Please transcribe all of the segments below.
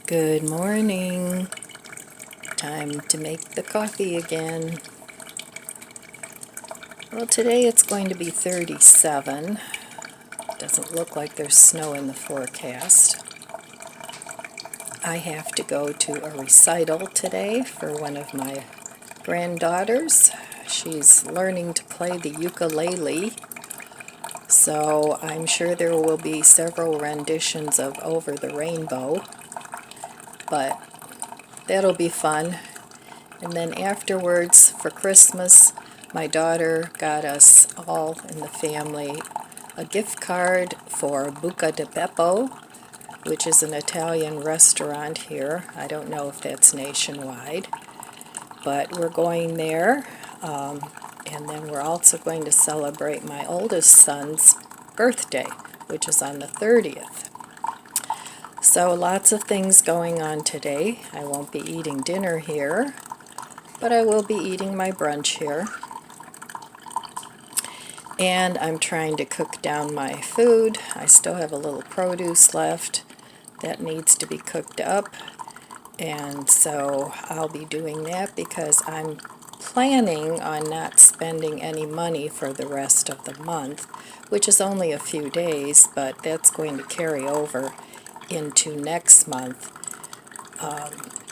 Good morning. Time to make the coffee again. Well, today it's going to be 37. Doesn't look like there's snow in the forecast. I have to go to a recital today for one of my granddaughters. She's learning to play the ukulele, so I'm sure there will be several renditions of Over the Rainbow, but that'll be fun. And then afterwards, for Christmas, my daughter got us all in the family a gift card for Buca di Beppo, which is an Italian restaurant here. I don't know if that's nationwide, but we're going there. And then we're also going to celebrate my oldest son's birthday, which is on the 30th. So lots of things going on today. I won't be eating dinner here, but I will be eating my brunch here. And I'm trying to cook down my food. I still have a little produce left that needs to be cooked up, and so I'll be doing that because I'm planning on not spending any money for the rest of the month, which is only a few days, but that's going to carry over into next month.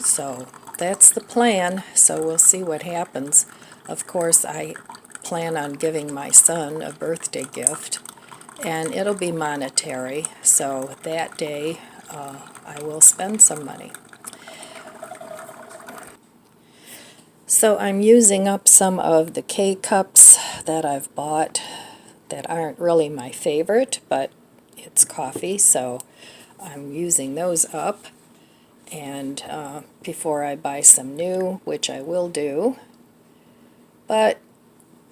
So that's the plan, so we'll see what happens. Of course, I plan on giving my son a birthday gift, and it'll be monetary, so that day I will spend some money. So I'm using up some of the K-cups that I've bought that aren't really my favorite, but it's coffee, so I'm using those up. And before I buy some new, which I will do. But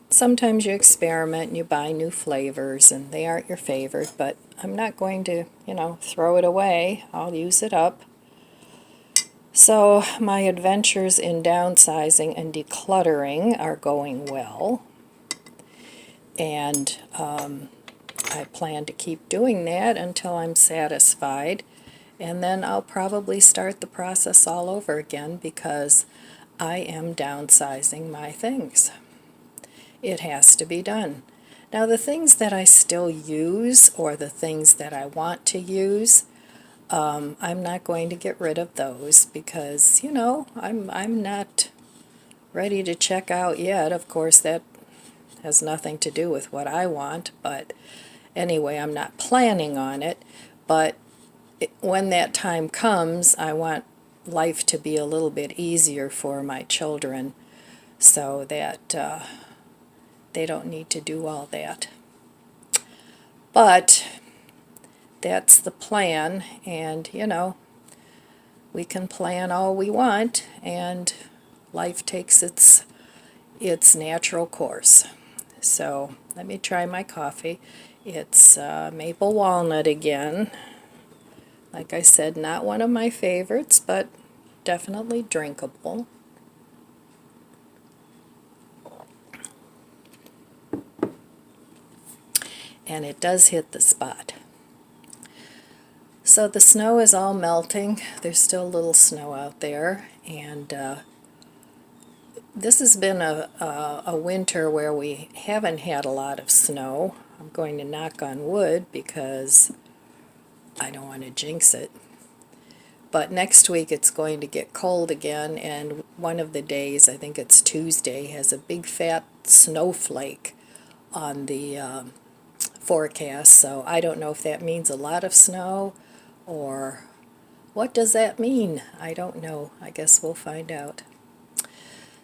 sometimes you experiment and you buy new flavors and they aren't your favorite, but I'm not going to, throw it away. I'll use it up. So my adventures in downsizing and decluttering are going well. And I plan to keep doing that until I'm satisfied. And then I'll probably start the process all over again because I am downsizing my things. It has to be done. Now, the things that I still use or the things that I want to use, I'm not going to get rid of those because, I'm not ready to check out yet. Of course, that has nothing to do with what I want, but anyway, I'm not planning on it. But when that time comes, I want life to be a little bit easier for my children so that they don't need to do all that. But that's the plan, and we can plan all we want, and life takes its natural course. So let me try my coffee. It's maple walnut again. Like I said, not one of my favorites, but definitely drinkable. And it does hit the spot. So the snow is all melting. There's still a little snow out there, and this has been a winter where we haven't had a lot of snow. I'm going to knock on wood because I don't want to jinx it. But next week it's going to get cold again, and one of the days, I think it's Tuesday, has a big fat snowflake on the forecast. So I don't know if that means a lot of snow or what does that mean? I don't know. I guess we'll find out.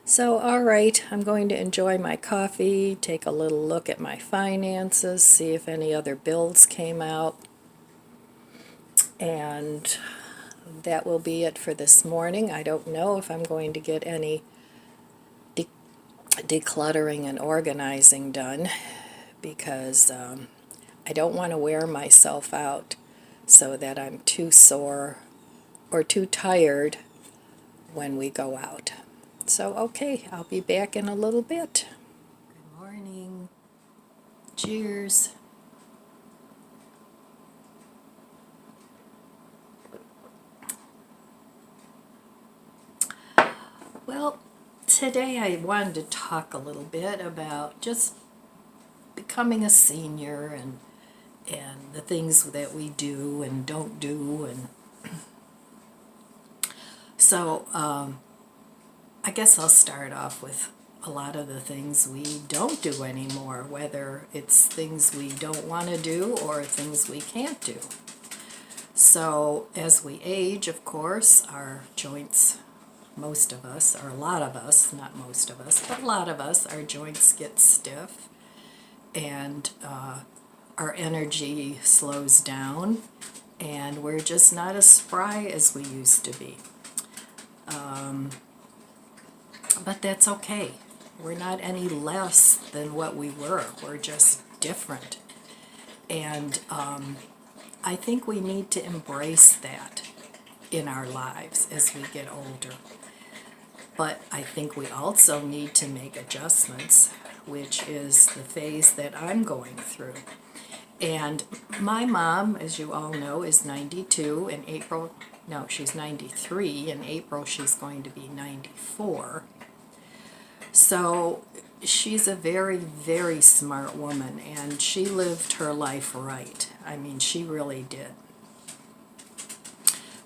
So, all right, I'm going to enjoy my coffee, take a little look at my finances, see if any other bills came out, and that will be it for this morning. I don't know if I'm going to get any decluttering and organizing done because I don't want to wear myself out so that I'm too sore or too tired when we go out. So, okay, I'll be back in a little bit. Good morning. Cheers. today I wanted to talk a little bit about just becoming a senior and the things that we do and don't do. And so I guess I'll start off with a lot of the things we don't do anymore, whether it's things we don't want to do or things we can't do. So as we age, of course, our joints, most of us, or a lot of us, not most of us, but a lot of us, our joints get stiff and our energy slows down and we're just not as spry as we used to be. But that's okay. We're not any less than what we were. We're just different. And I think we need to embrace that in our lives as we get older. But I think we also need to make adjustments, which is the phase that I'm going through. And my mom, as you all know, is 92 in April. No, she's 93. In April, she's going to be 94. So she's a very, very smart woman, and she lived her life right. I mean, she really did.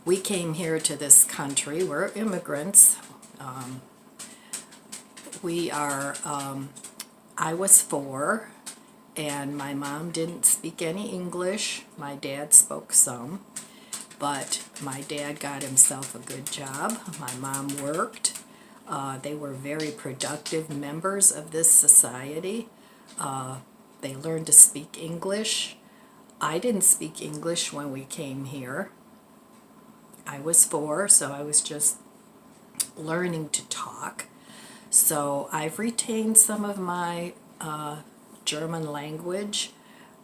We came here to this country. We're immigrants. I was 4, and my mom didn't speak any English. My dad spoke some, but my dad got himself a good job. My mom worked. They were very productive members of this society. They learned to speak English. I didn't speak English when we came here. I was 4, so I was just learning to talk. So I've retained some of my German language,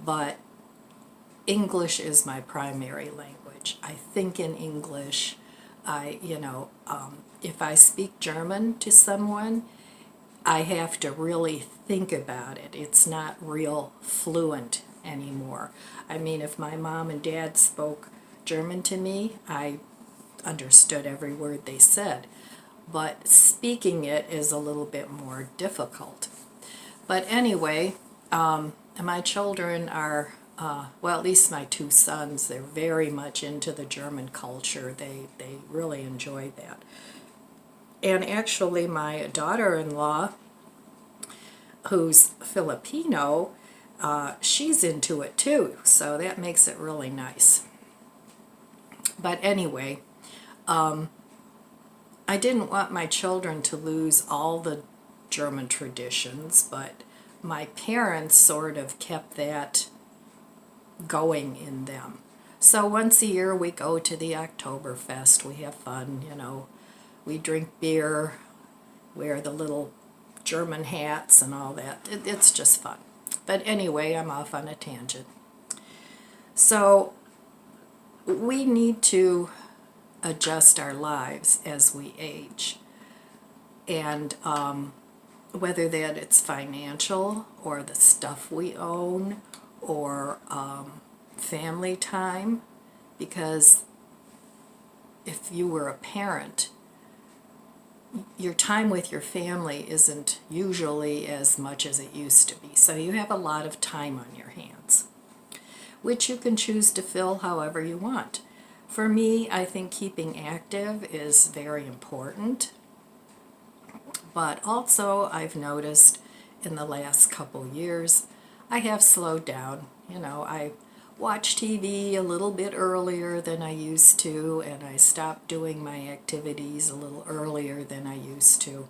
but English is my primary language. I think in English. If I speak German to someone, I have to really think about it. It's not real fluent anymore. I mean, if my mom and dad spoke German to me, I understood every word they said. But speaking it is a little bit more difficult. But anyway, my children are, well, at least my 2 sons, they're very much into the German culture. They really enjoy that. And actually my daughter-in-law, who's Filipino, she's into it too, so that makes it really nice. But anyway, I didn't want my children to lose all the German traditions, but my parents sort of kept that going in them. So once a year we go to the Oktoberfest, we have fun, we drink beer, wear the little German hats and all that. It's just fun. But anyway, I'm off on a tangent. So we need to adjust our lives as we age. And whether that it's financial or the stuff we own or family time, because if you were a parent, your time with your family isn't usually as much as it used to be. So you have a lot of time on your hands, which you can choose to fill however you want. For me, I think keeping active is very important. But also, I've noticed in the last couple years, I have slowed down. I watch TV a little bit earlier than I used to, and I stopped doing my activities a little earlier than I used to.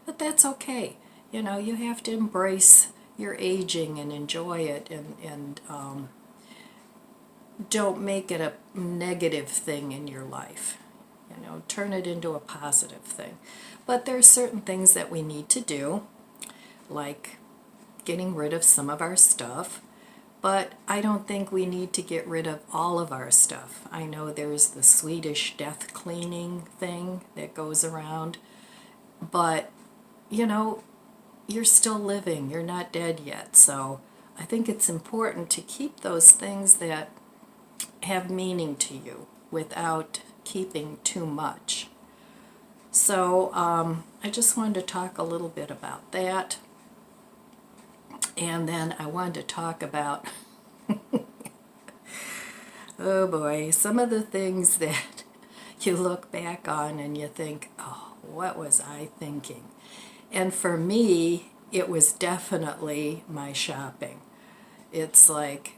But that's okay. You have to embrace your aging and enjoy it, and don't make it a negative thing in your life. Turn it into a positive thing. But there's certain things that we need to do, like getting rid of some of our stuff. But I don't think we need to get rid of all of our stuff. I know there's the Swedish death cleaning thing that goes around. But, you're still living. You're not dead yet. So I think it's important to keep those things that have meaning to you without keeping too much. So I just wanted to talk a little bit about that. And then I wanted to talk about, oh boy, some of the things that you look back on and you think, oh, what was I thinking? And for me, it was definitely my shopping. It's like,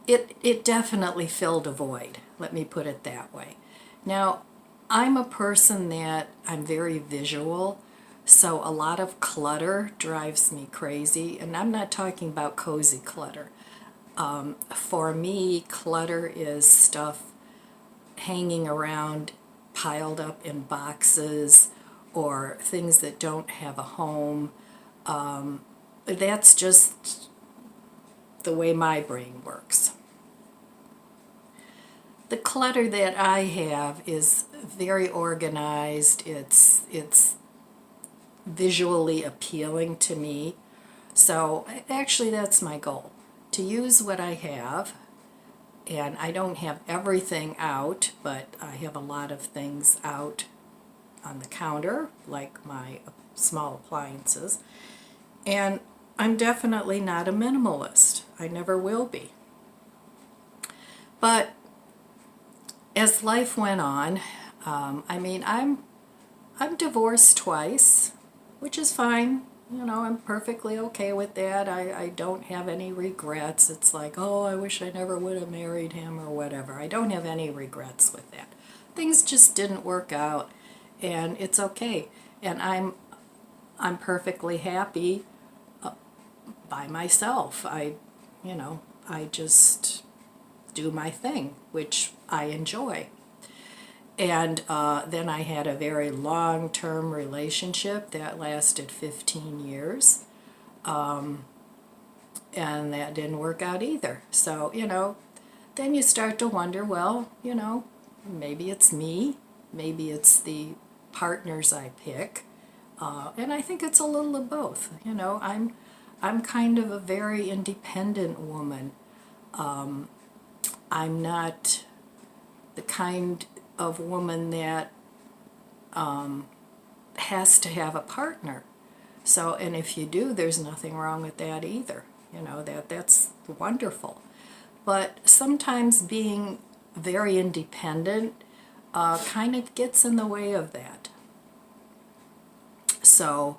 it definitely filled a void, let me put it that way. Now, I'm a person that I'm very visual, so a lot of clutter drives me crazy, and I'm not talking about cozy clutter. For me, clutter is stuff hanging around, piled up in boxes, or things that don't have a home. That's just the way my brain works. The clutter that I have is very organized. It's visually appealing to me. So actually that's my goal, to use what I have. And I don't have everything out, but I have a lot of things out on the counter, like my small appliances. And I'm definitely not a minimalist. I never will be. But as life went on, I'm divorced twice, which is fine. You know, I'm perfectly okay with that. I don't have any regrets. It's like, oh, I wish I never would have married him or whatever. I don't have any regrets with that. Things just didn't work out, and it's okay. And I'm perfectly happy by myself. I just do my thing, which I enjoy. And then I had a very long-term relationship that lasted 15 years. And that didn't work out either. So, then you start to wonder, well, maybe it's me. Maybe it's the partners I pick. And I think it's a little of both. I'm kind of a very independent woman. I'm not the kind of woman that has to have a partner. So, and if you do, there's nothing wrong with that either. That's wonderful. But sometimes being very independent kind of gets in the way of that. So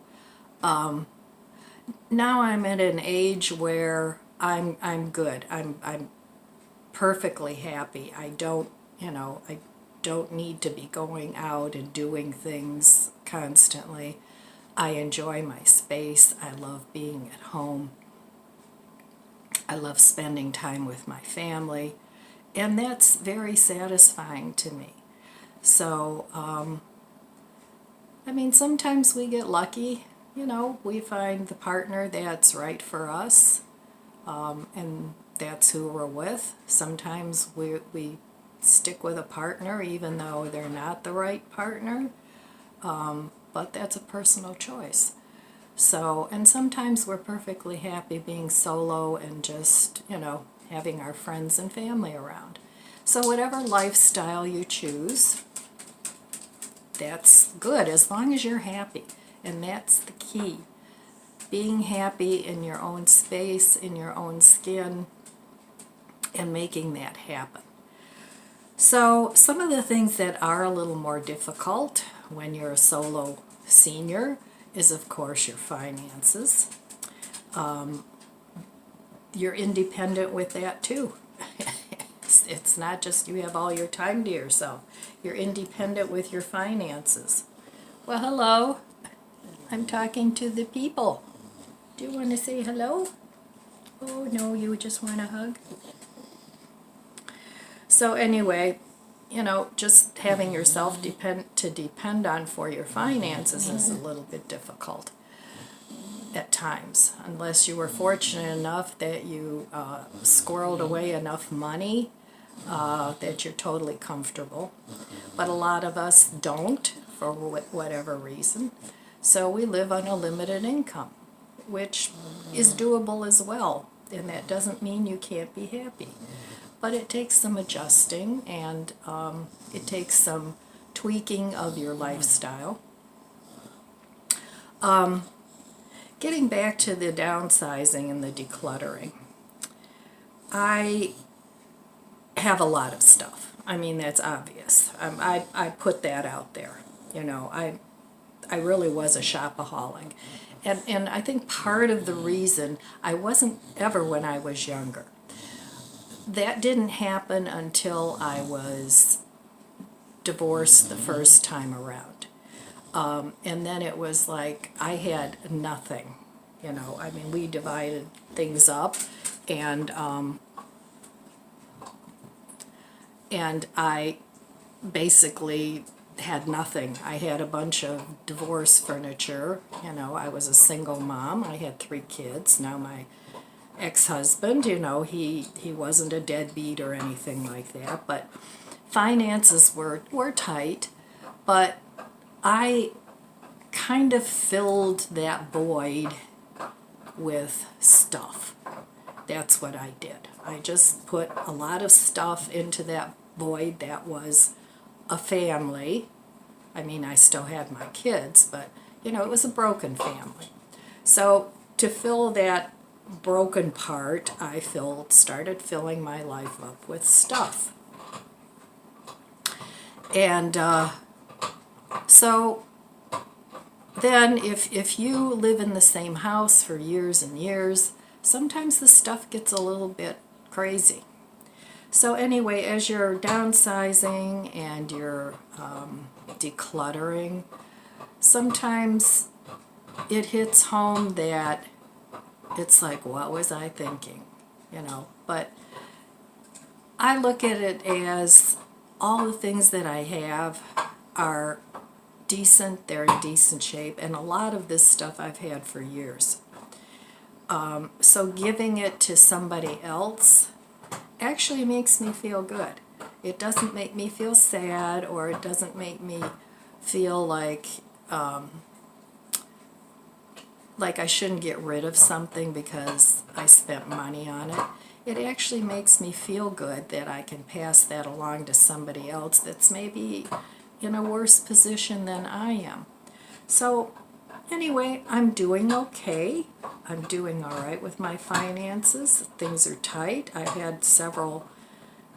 now I'm at an age where I'm good. I'm perfectly happy. I don't need to be going out and doing things constantly. I enjoy my space. I love being at home. I love spending time with my family, and that's very satisfying to me. So, sometimes we get lucky, we find the partner that's right for us, and that's who we're with. Sometimes we stick with a partner even though they're not the right partner, but that's a personal choice. So, and sometimes we're perfectly happy being solo and just, having our friends and family around. So whatever lifestyle you choose, that's good as long as you're happy. And that's the key. Being happy in your own space, in your own skin, and making that happen. So some of the things that are a little more difficult when you're a solo senior is, of course, your finances. You're independent with that too. It's not just you have all your time to yourself. You're independent with your finances. Well, hello. I'm talking to the people. Do you want to say hello? Oh, no, you just want a hug? So anyway, just having yourself depend on for your finances is a little bit difficult at times, unless you were fortunate enough that you squirreled away enough money that you're totally comfortable. But a lot of us don't, for whatever reason. So we live on a limited income, which is doable as well. And that doesn't mean you can't be happy. But it takes some adjusting, and it takes some tweaking of your lifestyle. Getting back to the downsizing and the decluttering, I have a lot of stuff. I mean, that's obvious. I put that out there. You know, I really was a shopaholic. And I think part of the reason I wasn't ever when I was younger. That didn't happen until I was divorced the first time around. And then it was like I had nothing, you know. I mean, we divided things up, and I basically had nothing. I had a bunch of divorce furniture, you know. I was a single mom. I had 3 kids. Now my ex-husband, you know, he wasn't a deadbeat or anything like that, but finances were tight, but I kind of filled that void with stuff. That's what I did. I just put a lot of stuff into that void that was a family. I mean, I still had my kids, but, you know, it was a broken family. So to fill that broken part, I started filling my life up with stuff. And so then if you live in the same house for years and years, sometimes the stuff gets a little bit crazy. So anyway, as you're downsizing and you're decluttering, sometimes it hits home that it's like, what was I thinking? You know, but I look at it as all the things that I have are decent, they're in decent shape, and a lot of this stuff I've had for years. So giving it to somebody else actually makes me feel good. It doesn't make me feel sad, or it doesn't make me feel like I shouldn't get rid of something because I spent money on it. It actually makes me feel good that I can pass that along to somebody else that's maybe in a worse position than I am. So anyway, I'm doing okay. I'm doing all right with my finances. Things are tight. I had several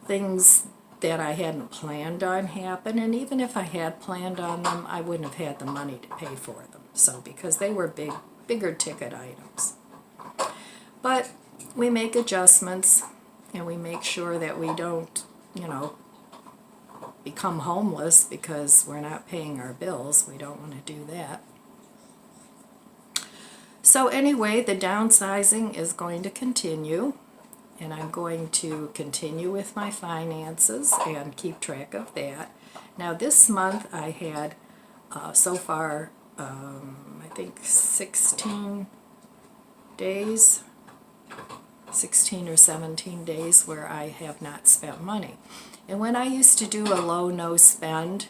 things that I hadn't planned on happen, and even if I had planned on them, I wouldn't have had the money to pay for them. So because they were bigger ticket items. But we make adjustments, and we make sure that we don't, you know, become homeless because we're not paying our bills. We don't want to do that. So anyway, the downsizing is going to continue, and I'm going to continue with my finances and keep track of that. Now this month I had so far I think 16 days, 16 or 17 days where I have not spent money. And when I used to do a low no spend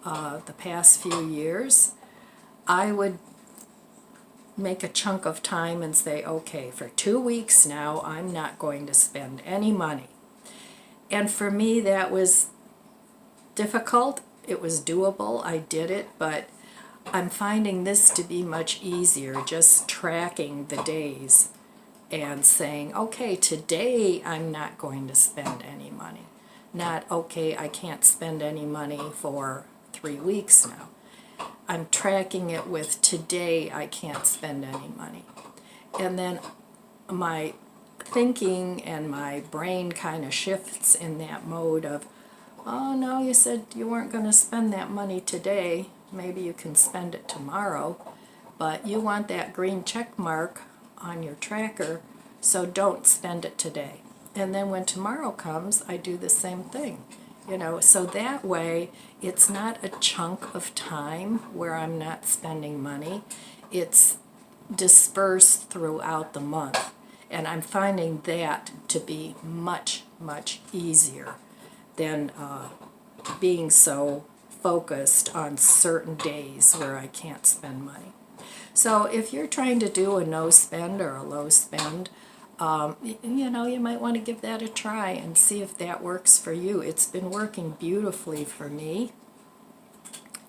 the past few years, I would make a chunk of time and say, okay, for 2 weeks now I'm not going to spend any money. And for me that was difficult. It was doable. I did it, but I'm finding this to be much easier, just tracking the days and saying, okay, today I'm not going to spend any money. Not, okay, I can't spend any money for 3 weeks now. I'm tracking it with today I can't spend any money. And then my thinking and my brain kind of shifts in that mode of, oh no, you said you weren't going to spend that money today. Maybe you can spend it tomorrow, but you want that green check mark on your tracker, so don't spend it today. And then when tomorrow comes, I do the same thing. You know, so that way it's not a chunk of time where I'm not spending money. It's dispersed throughout the month. And I'm finding that to be much, much easier than being so focused on certain days where I can't spend money. So if you're trying to do a no spend or a low spend, you know, you might want to give that a try and see if that works for you. It's been working beautifully for me.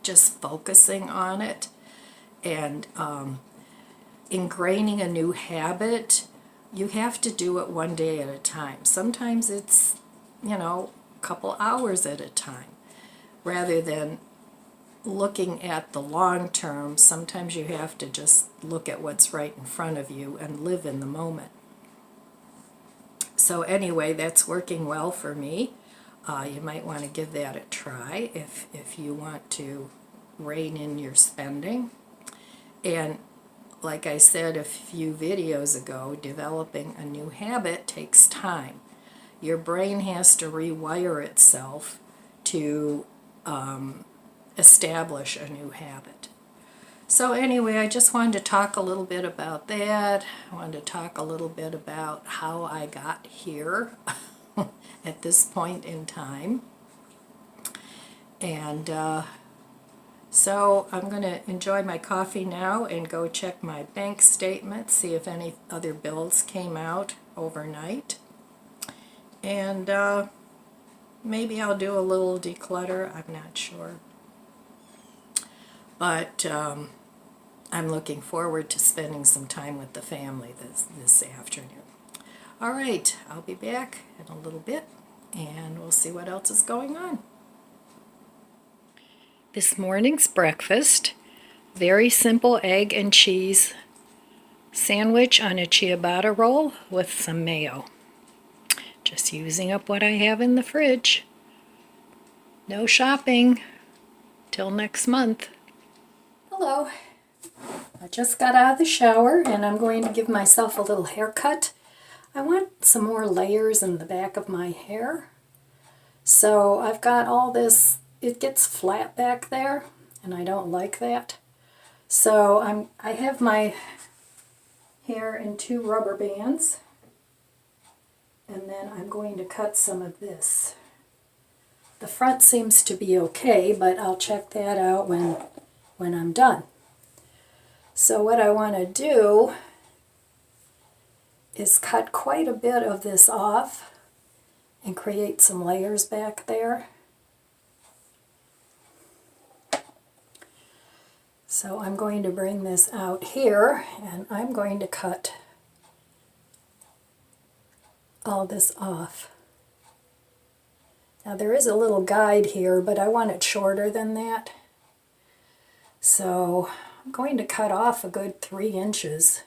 just focusing on it and ingraining a new habit, you have to do it one day at a time. Sometimes it's, a couple hours at a time, rather than looking at the long term. Sometimes you have to just look at what's right in front of you and live in the moment. So anyway, that's working well for me. You might want to give that a try if you want to rein in your spending. And like I said a few videos ago, developing a new habit takes time. Your brain has to rewire itself to establish a new habit. So anyway, I just wanted to talk a little bit about that. I wanted to talk a little bit about how I got here at this point in time. And so I'm going to enjoy my coffee now and go check my bank statement, see if any other bills came out overnight. And maybe I'll do a little declutter, I'm not sure. But I'm looking forward to spending some time with the family this afternoon. All right, I'll be back in a little bit, and we'll see what else is going on. This morning's breakfast, very simple egg and cheese sandwich on a ciabatta roll with some mayo. Just using up what I have in the fridge. No shopping till next month. Hello. I just got out of the shower and I'm going to give myself a little haircut. I want some more layers in the back of my hair. So I've got all this, it gets flat back there and I don't like that. So I have my hair in 2 rubber bands. And then I'm going to cut some of this. The front seems to be okay, but I'll check that out when I'm done. So what I want to do is cut quite a bit of this off and create some layers back there. So I'm going to bring this out here and I'm going to cut all this off. Now there is a little guide here, but I want it shorter than that. So I'm going to cut off a good 3 inches.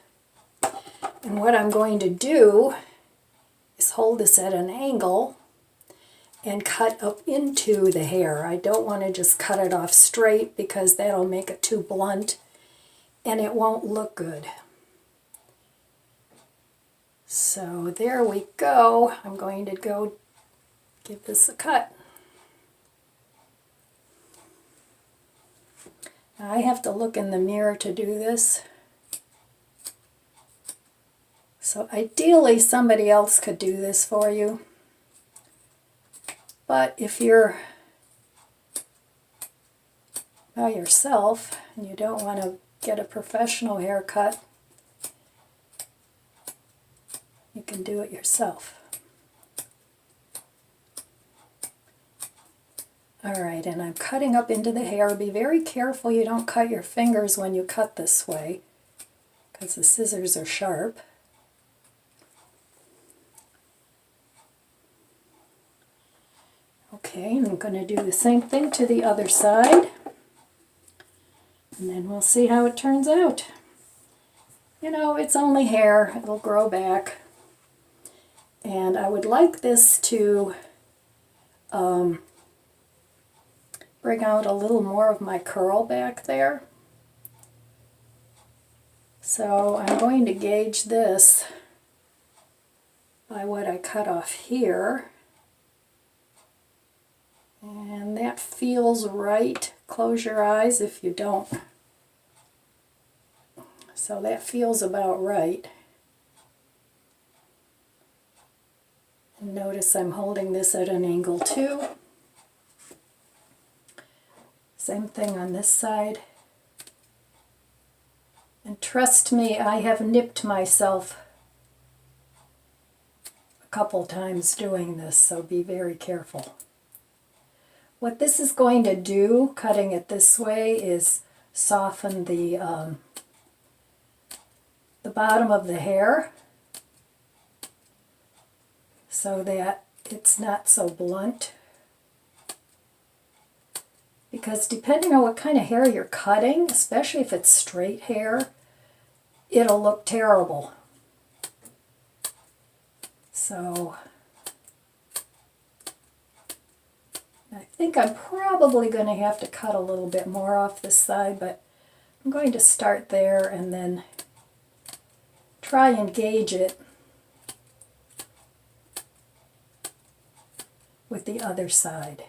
And what I'm going to do is hold this at an angle and cut up into the hair. I don't want to just cut it off straight because that'll make it too blunt and it won't look good. So there we go. I'm going to go give this a cut. Now I have to look in the mirror to do this. So ideally somebody else could do this for you. But if you're by yourself and you don't want to get a professional haircut, you can do it yourself. Alright, and I'm cutting up into the hair. Be very careful you don't cut your fingers when you cut this way, because the scissors are sharp. Okay, and I'm going to do the same thing to the other side, and then we'll see how it turns out. You know, it's only hair, it'll grow back. And I would like this to bring out a little more of my curl back there. So I'm going to gauge this by what I cut off here. And that feels right. Close your eyes if you don't. So that feels about right. And notice I'm holding this at an angle too. Same thing on this side. And trust me, I have nipped myself a couple times doing this, so be very careful. What this is going to do, cutting it this way, is soften the bottom of the hair so that it's not so blunt. Because depending on what kind of hair you're cutting, especially if it's straight hair, it'll look terrible. So I think I'm probably going to have to cut a little bit more off this side, but I'm going to start there and then try and gauge it with the other side.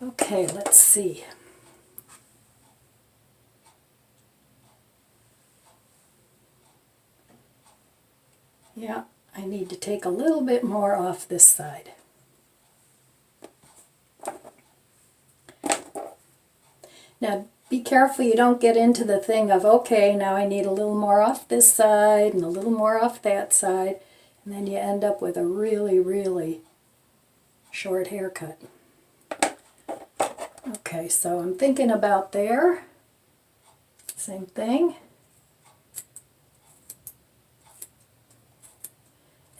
Okay, let's see. Yeah, I need to take a little bit more off this side. Now, be careful you don't get into the thing of, okay, now I need a little more off this side and a little more off that side, and then you end up with a really, really short haircut. Okay, so I'm thinking about there. Same thing.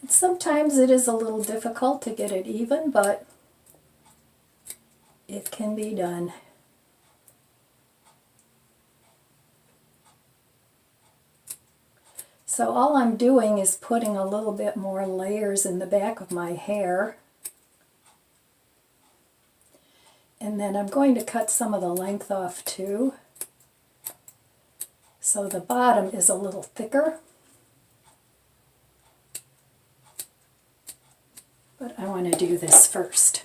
And sometimes it is a little difficult to get it even, but it can be done. So all I'm doing is putting a little bit more layers in the back of my hair. And then I'm going to cut some of the length off too. So the bottom is a little thicker. But I want to do this first.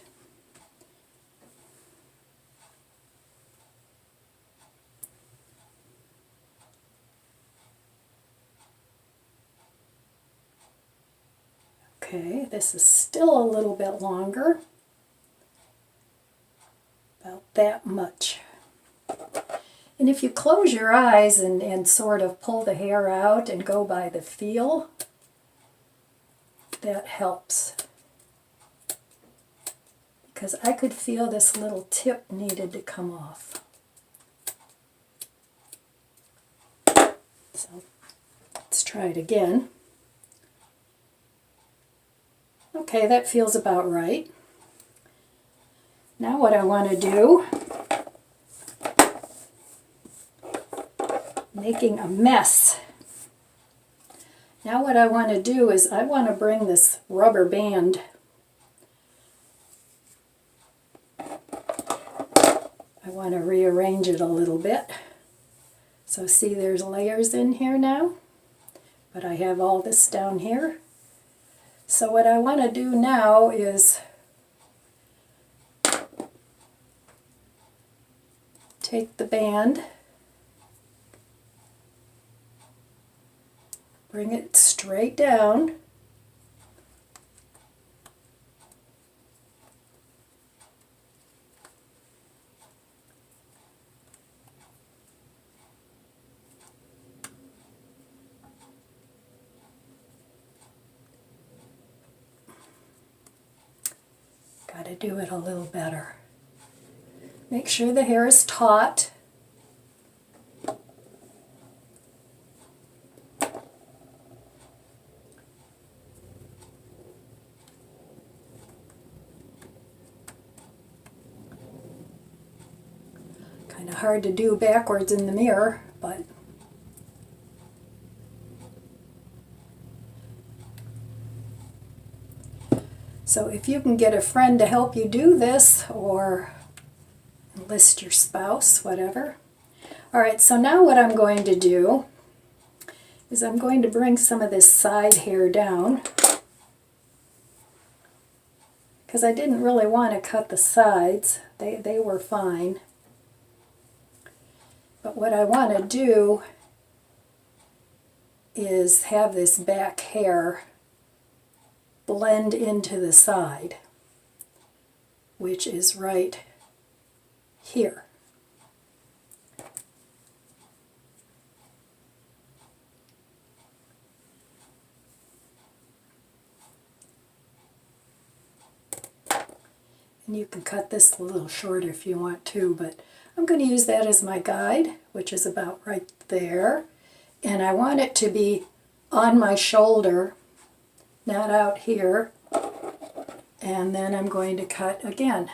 Okay, this is still a little bit longer. About that much. And if you close your eyes and sort of pull the hair out and go by the feel, that helps. Because I could feel this little tip needed to come off. So let's try it again. Okay, that feels about right. Now what I want to do, making a mess. Now what I want to do is I want to bring this rubber band I want to rearrange it a little bit. So see, there's layers in here now, but I have all this down here. So what I want to do now is take the band, bring it straight down, got to do it a little better. Make sure the hair is taut. Kind of hard to do backwards in the mirror, but so if you can get a friend to help you do this, or enlist your spouse, whatever. Alright, so now what I'm going to do is I'm going to bring some of this side hair down, because I didn't really want to cut the sides. They were fine. But what I want to do is have this back hair blend into the side, which is right here. And you can cut this a little shorter if you want to, but I'm going to use that as my guide, which is about right there. And I want it to be on my shoulder, not out here. And then I'm going to cut again.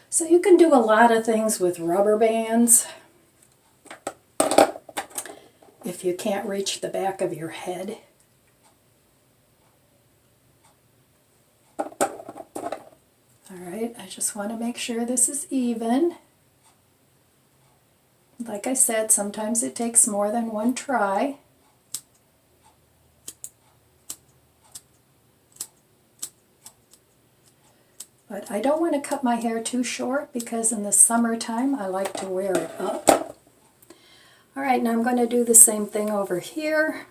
So you can do a lot of things with rubber bands if you can't reach the back of your head. Alright, I just want to make sure this is even. Like I said, sometimes it takes more than one try. But I don't want to cut my hair too short because in the summertime I like to wear it up. Alright, now I'm going to do the same thing over here.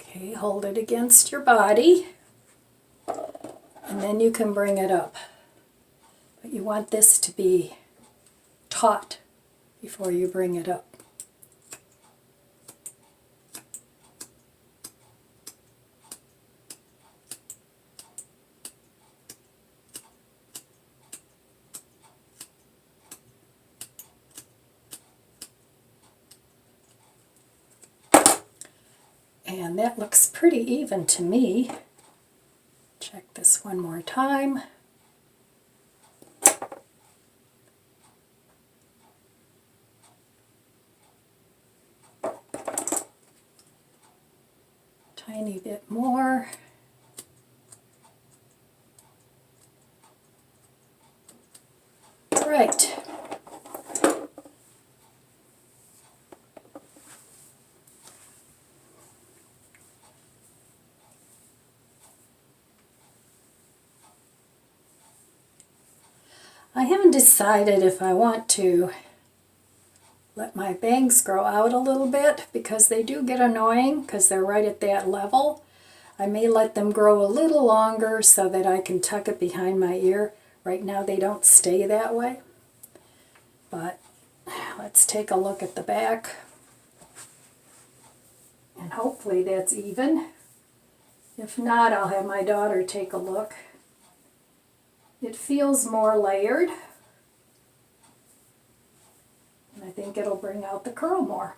Okay, hold it against your body, and then you can bring it up. But you want this to be taut before you bring it up. And that looks pretty even to me. Check this one more time. Tiny bit more. Right. I haven't decided if I want to let my bangs grow out a little bit because they do get annoying because they're right at that level. I may let them grow a little longer so that I can tuck it behind my ear. Right now they don't stay that way. But let's take a look at the back. And hopefully that's even. If not, I'll have my daughter take a look. It feels more layered, and I think it'll bring out the curl more.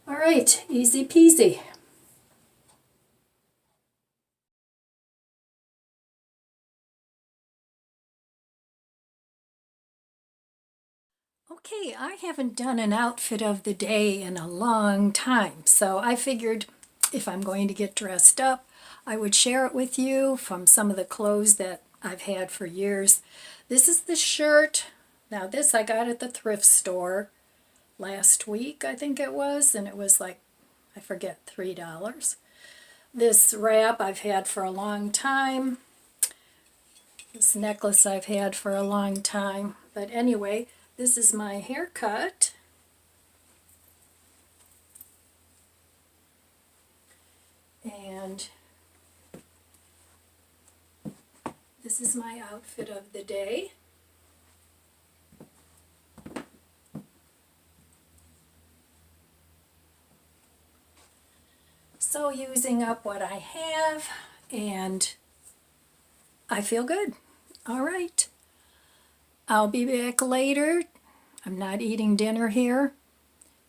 All right, easy peasy. Okay, I haven't done an outfit of the day in a long time, so I figured if I'm going to get dressed up, I would share it with you from some of the clothes that I've had for years. This is the shirt. Now this I got at the thrift store last week, I think it was, and it was like, I forget, $3. This wrap I've had for a long time. This necklace I've had for a long time. But anyway, this is my haircut. And this is my outfit of the day. So using up what I have, and I feel good. All right. I'll be back later. I'm not eating dinner here,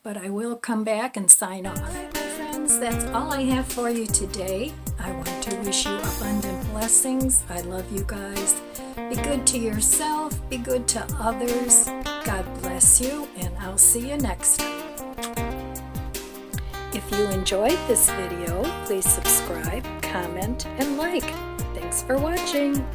but I will come back and sign off. All right, my friends, that's all I have for you today. I want to wish you abundant blessings. I love you guys. Be good to yourself. Be good to others. God bless you, and I'll see you next time. If you enjoyed this video, please subscribe, comment, and like. Thanks for watching.